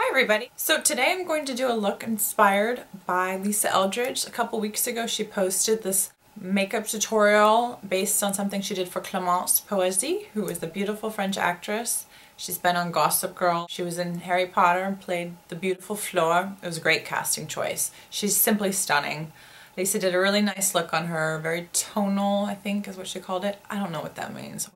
Hi everybody! So today I'm going to do a look inspired by Lisa Eldridge. A couple weeks ago she posted this makeup tutorial based on something she did for Clémence Poésy, who is the beautiful French actress. She's been on Gossip Girl. She was in Harry Potter and played the beautiful Fleur. It was a great casting choice. She's simply stunning. Lisa did a really nice look on her, very tonal I think is what she called it. I don't know what that means.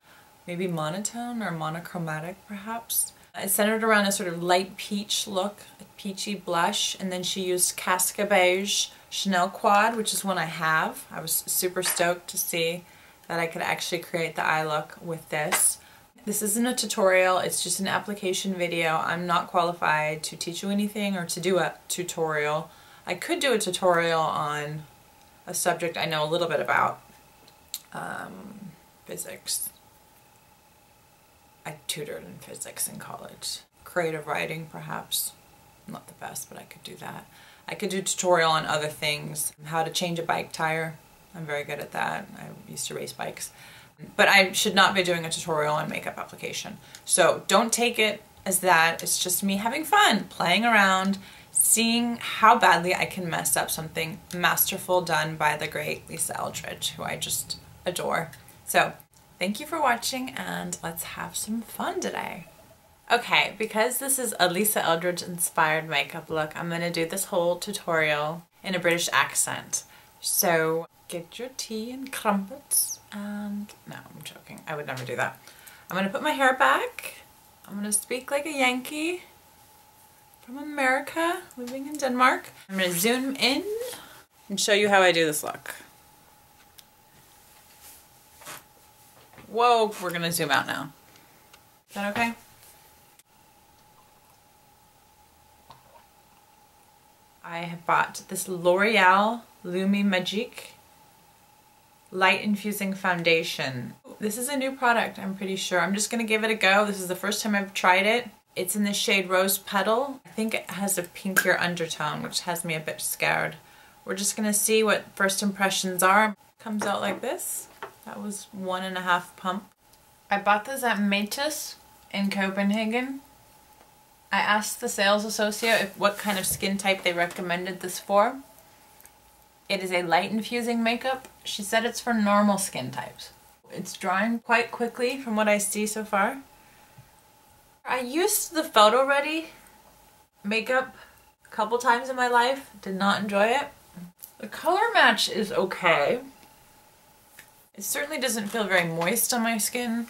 Maybe monotone or monochromatic perhaps. It's centered around a sort of light peach look, a peachy blush, and then she used Kaska Beige Chanel Quad, which is one I have. I was super stoked to see that I could actually create the eye look with this. This isn't a tutorial, it's just an application video. I'm not qualified to teach you anything or to do a tutorial. I could do a tutorial on a subject I know a little bit about, physics. I tutored in physics in college. Creative writing, perhaps. Not the best, but I could do that. I could do a tutorial on other things. How to change a bike tire. I'm very good at that. I used to race bikes. But I should not be doing a tutorial on makeup application. So don't take it as that. It's just me having fun, playing around, seeing how badly I can mess up something masterful done by the great Lisa Eldridge, who I just adore. So thank you for watching and let's have some fun today. Okay, because this is a Lisa Eldridge inspired makeup look, I'm going to do this whole tutorial in a British accent. So get your tea and crumpets and... no, I'm joking. I would never do that. I'm going to put my hair back. I'm going to speak like a Yankee from America, living in Denmark. I'm going to zoom in and show you how I do this look. Whoa, we're gonna zoom out now. Is that okay? I have bought this L'Oreal LumiMagique Light Infusing Foundation. This is a new product, I'm pretty sure. I'm just gonna give it a go. This is the first time I've tried it. It's in the shade Rose Petal. I think it has a pinkier undertone, which has me a bit scared. We're just gonna see what first impressions are. It comes out like this. That was 1.5 pump. I bought this at Matas in Copenhagen. I asked the sales associate what kind of skin type they recommended this for. It is a light infusing makeup. She said it's for normal skin types. It's drying quite quickly from what I see so far. I used the Photo Ready makeup a couple times in my life. Did not enjoy it. The color match is okay. It certainly doesn't feel very moist on my skin.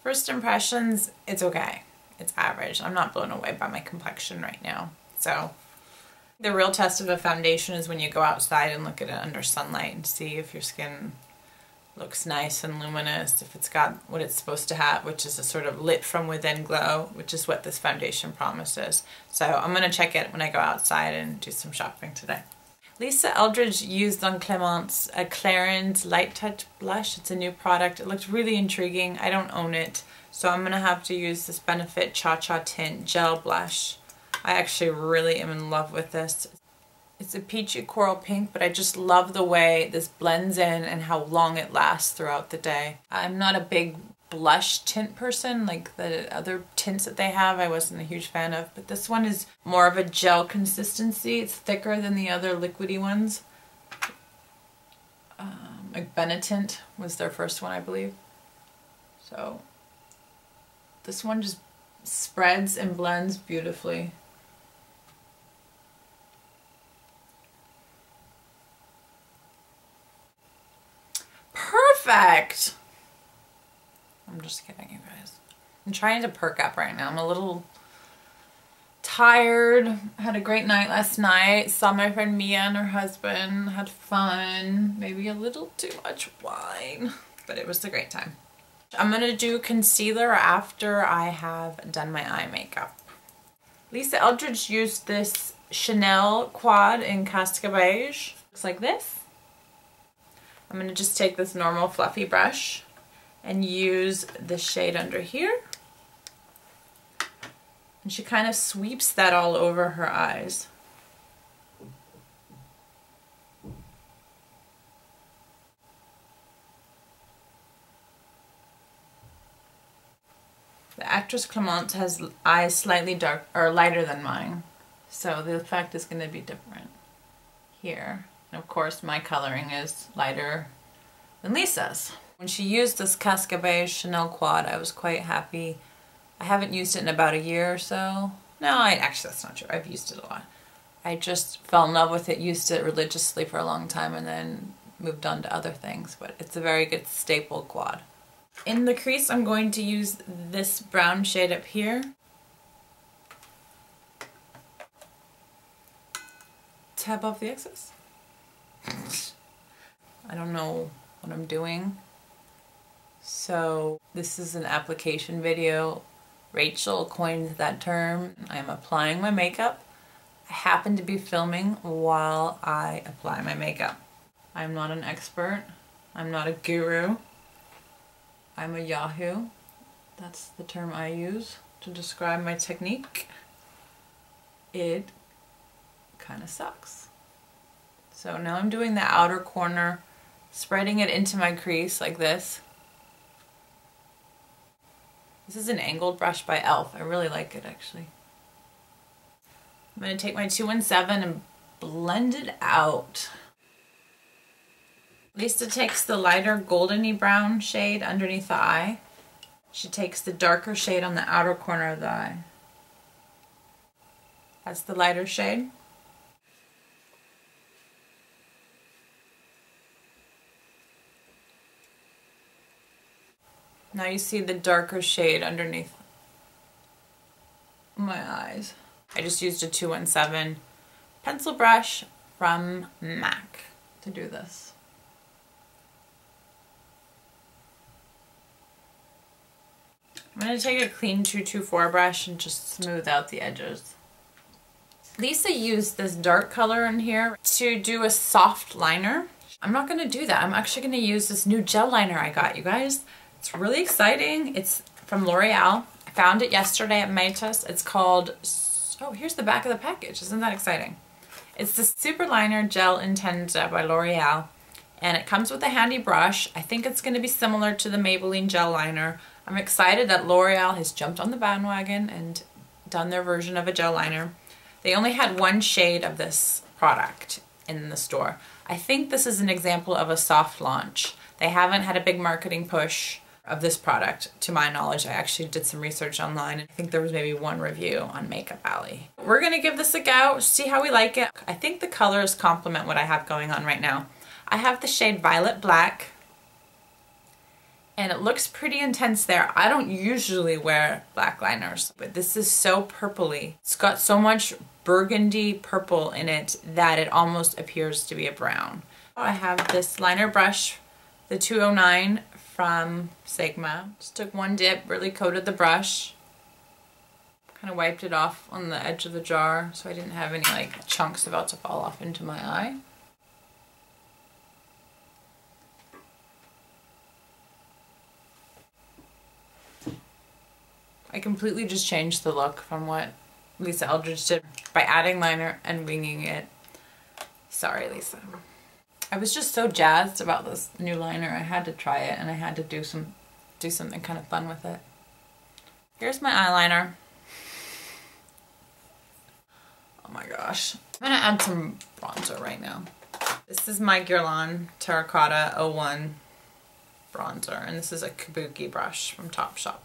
First impressions, it's okay. It's average. I'm not blown away by my complexion right now. So the real test of a foundation is when you go outside and look at it under sunlight and see if your skin looks nice and luminous, if it's got what it's supposed to have, which is a sort of lit from within glow, which is what this foundation promises. So I'm going to check it when I go outside and do some shopping today. Lisa Eldridge used on Clémence a Clarins Light Touch blush. It's a new product. It looks really intriguing. I don't own it, so I'm going to have to use this Benefit Cha Cha Tint gel blush. I actually really am in love with this. It's a peachy coral pink, but I just love the way this blends in and how long it lasts throughout the day. I'm not a big blush tint person, like the other tints that they have I wasn't a huge fan of, but this one is more of a gel consistency. It's thicker than the other liquidy ones. Like Benetint was their first one, I believe. So this one just spreads and blends beautifully. Perfect! I'm just kidding, you guys. I'm trying to perk up right now. I'm a little tired. Had a great night last night. Saw my friend Mia and her husband. Had fun. Maybe a little too much wine. But it was a great time. I'm going to do concealer after I have done my eye makeup. Lisa Eldridge used this Chanel Quad in Kaska Beige. Looks like this. I'm going to just take this normal fluffy brush and use the shade under here. And she kind of sweeps that all over her eyes. The actress Clémence has eyes slightly dark or lighter than mine, so the effect is going to be different here. And of course my coloring is lighter than Lisa's. When she used this Kaska Beige Chanel quad, I was quite happy. I haven't used it in about a year or so. No, actually that's not true. I've used it a lot. I just fell in love with it, used it religiously for a long time, and then moved on to other things. But it's a very good staple quad. In the crease, I'm going to use this brown shade up here. Tab off the excess. I don't know what I'm doing. So this is an application video. Rachel coined that term. I am applying my makeup. I happen to be filming while I apply my makeup. I'm not an expert. I'm not a guru. I'm a yahoo. That's the term I use to describe my technique. It kind of sucks. So now I'm doing the outer corner, spreading it into my crease like this. This is an angled brush by e.l.f. I really like it actually. I'm going to take my 217 and blend it out. Lisa takes the lighter goldeny brown shade underneath the eye. She takes the darker shade on the outer corner of the eye. That's the lighter shade. Now you see the darker shade underneath my eyes. I just used a 217 pencil brush from MAC to do this. I'm going to take a clean 224 brush and just smooth out the edges. Lisa used this dark color in here to do a soft liner. I'm not going to do that. I'm actually going to use this new gel liner I got, you guys. It's really exciting. It's from L'Oreal. I found it yesterday at Matas. It's called, oh, here's the back of the package. Isn't that exciting? It's the Super Liner Gel Intenza by L'Oreal. And it comes with a handy brush. I think it's going to be similar to the Maybelline gel liner. I'm excited that L'Oreal has jumped on the bandwagon and done their version of a gel liner. They only had one shade of this product in the store. I think this is an example of a soft launch. They haven't had a big marketing push of this product, to my knowledge. I actually did some research online. I think there was maybe one review on Makeup Alley. We're gonna give this a go, see how we like it. I think the colors complement what I have going on right now. I have the shade Violet Black, and it looks pretty intense there. I don't usually wear black liners, but this is so purpley. It's got so much burgundy purple in it that it almost appears to be a brown. I have this liner brush, the 209 from Sigma. Just took one dip, really coated the brush, kind of wiped it off on the edge of the jar so I didn't have any like chunks about to fall off into my eye. I completely just changed the look from what Lisa Eldridge did by adding liner and winging it. Sorry, Lisa. I was just so jazzed about this new liner. I had to try it and I had to do something kind of fun with it. Here's my eyeliner. Oh my gosh. I'm gonna add some bronzer right now. This is my Guerlain Terracotta 01 bronzer, and this is a Kabuki brush from TopShop.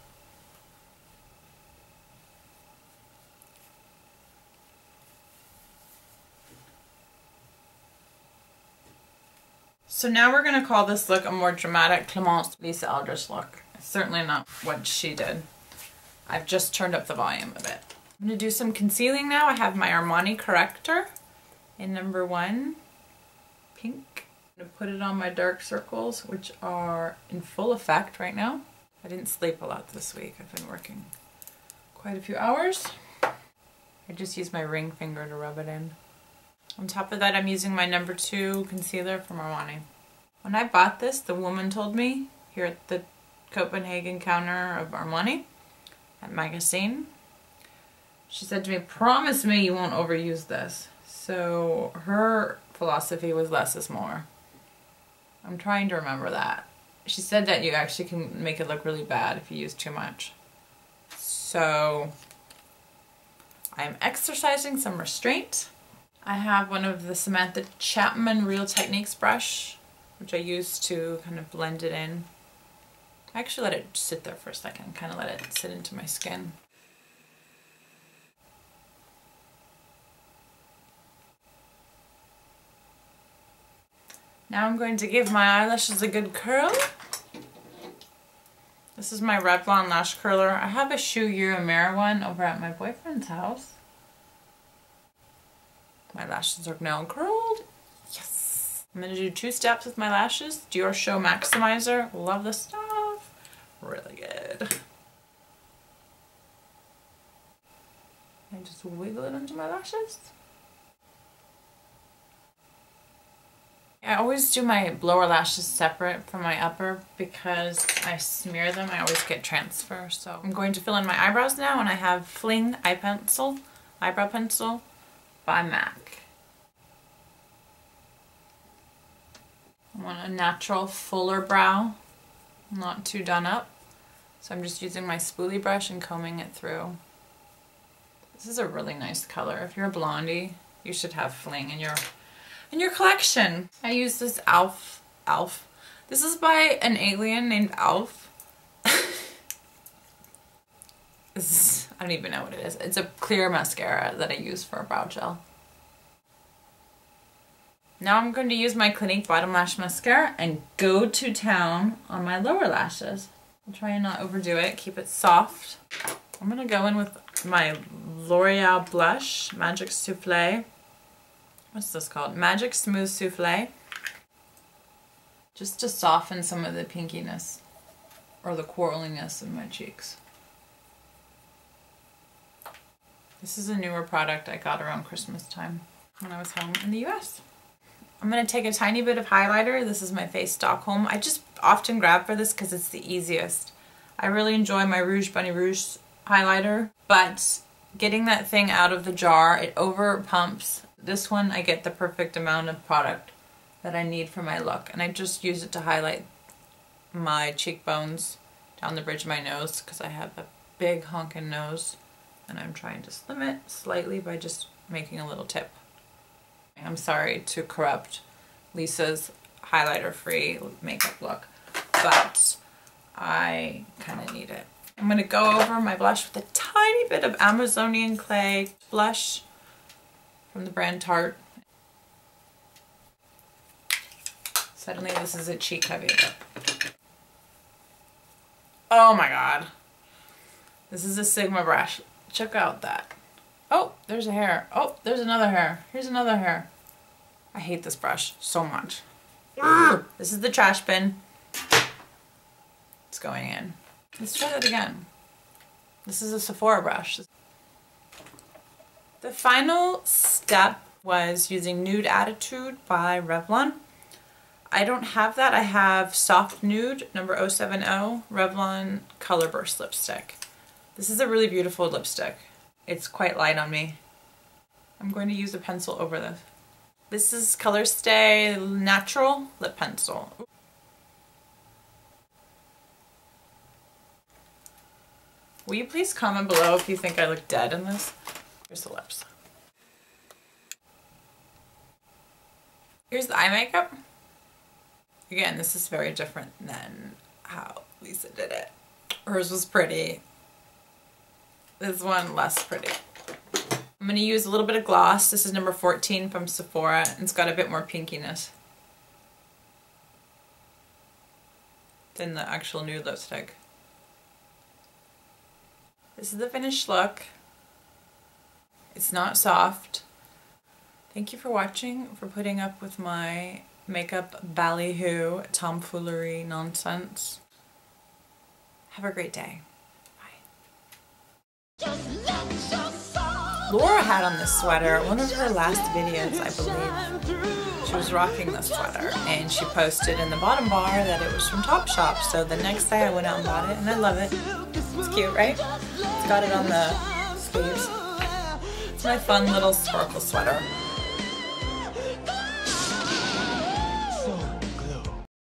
So now we're going to call this look a more dramatic Clémence Lisa Eldridge look. It's certainly not what she did. I've just turned up the volume a bit. I'm going to do some concealing now. I have my Armani Corrector in number 1, pink. I'm going to put it on my dark circles, which are in full effect right now. I didn't sleep a lot this week. I've been working quite a few hours. I just used my ring finger to rub it in. On top of that, I'm using my number 2 concealer from Armani. When I bought this, the woman told me here at the Copenhagen counter of Armani at Magazine, she said to me, promise me you won't overuse this. So her philosophy was less is more. I'm trying to remember that. She said that you actually can make it look really bad if you use too much. So I'm exercising some restraint. I have one of the Samantha Chapman Real Techniques brush, which I use to kind of blend it in. I actually let it sit there for a second, kind of let it sit into my skin. Now I'm going to give my eyelashes a good curl. This is my Revlon lash curler. I have a Shu Uemura one over at my boyfriend's house. My lashes are now curled. Yes! I'm going to do 2 steps with my lashes. Dior Show Maximizer. Love this stuff. Really good. I just wiggle it into my lashes. I always do my lower lashes separate from my upper because I smear them. I always get transfer. So I'm going to fill in my eyebrows now, and I have Fling eyebrow pencil by MAC. I want a natural fuller brow, not too done up. So I'm just using my spoolie brush and combing it through. This is a really nice color. If you're a blondie, you should have Fling in your collection. I use this Alf. This is by an alien named Alf. I don't even know what it is. It's a clear mascara that I use for a brow gel. Now I'm going to use my Clinique Bottom Lash Mascara and go to town on my lower lashes. I'll try and not overdo it, keep it soft. I'm going to go in with my L'Oreal blush, Magic Souffle. What's this called? Magic Smooth Souffle. Just to soften some of the pinkiness or the coralliness in my cheeks. This is a newer product I got around Christmas time when I was home in the US. I'm going to take a tiny bit of highlighter. This is my Face Stockholm. I just often grab for this because it's the easiest. I really enjoy my Rouge Bunny Rouge highlighter, but getting that thing out of the jar, it over pumps. This one, I get the perfect amount of product that I need for my look, and I just use it to highlight my cheekbones down the bridge of my nose because I have a big honkin' nose, and I'm trying to slim it slightly by just making a little tip. I'm sorry to corrupt Lisa's highlighter-free makeup look, but I kind of need it. I'm going to go over my blush with a tiny bit of Amazonian Clay blush from the brand Tarte. Suddenly this is a cheek heavy lip. Oh my god. This is a Sigma brush. Check out that. Oh, there's a hair. Oh, there's another hair. Here's another hair. I hate this brush so much. This is the trash bin. It's going in. Let's try that again. This is a Sephora brush. The final step was using Nude Attitude by Revlon. I don't have that. I have Soft Nude number 070 Revlon ColorBurst lipstick. This is a really beautiful lipstick. It's quite light on me. I'm going to use a pencil over this. This is ColorStay Natural Lip Pencil. Will you please comment below if you think I look dead in this? Here's the lips. Here's the eye makeup. Again, this is very different than how Lisa did it. Hers was pretty. This one less pretty. I'm going to use a little bit of gloss. This is number 14 from Sephora. It's got a bit more pinkiness than the actual nude lipstick. This is the finished look. It's not soft. Thank you for watching, for putting up with my makeup ballyhoo tomfoolery nonsense. Have a great day. Bye. Laura had on this sweater, one of her last videos, I believe. She was rocking this sweater, and she posted in the bottom bar that it was from TopShop. So the next day I went out and bought it, and I love it. It's cute, right? It's got it on the sleeves. It's my fun little sparkle sweater.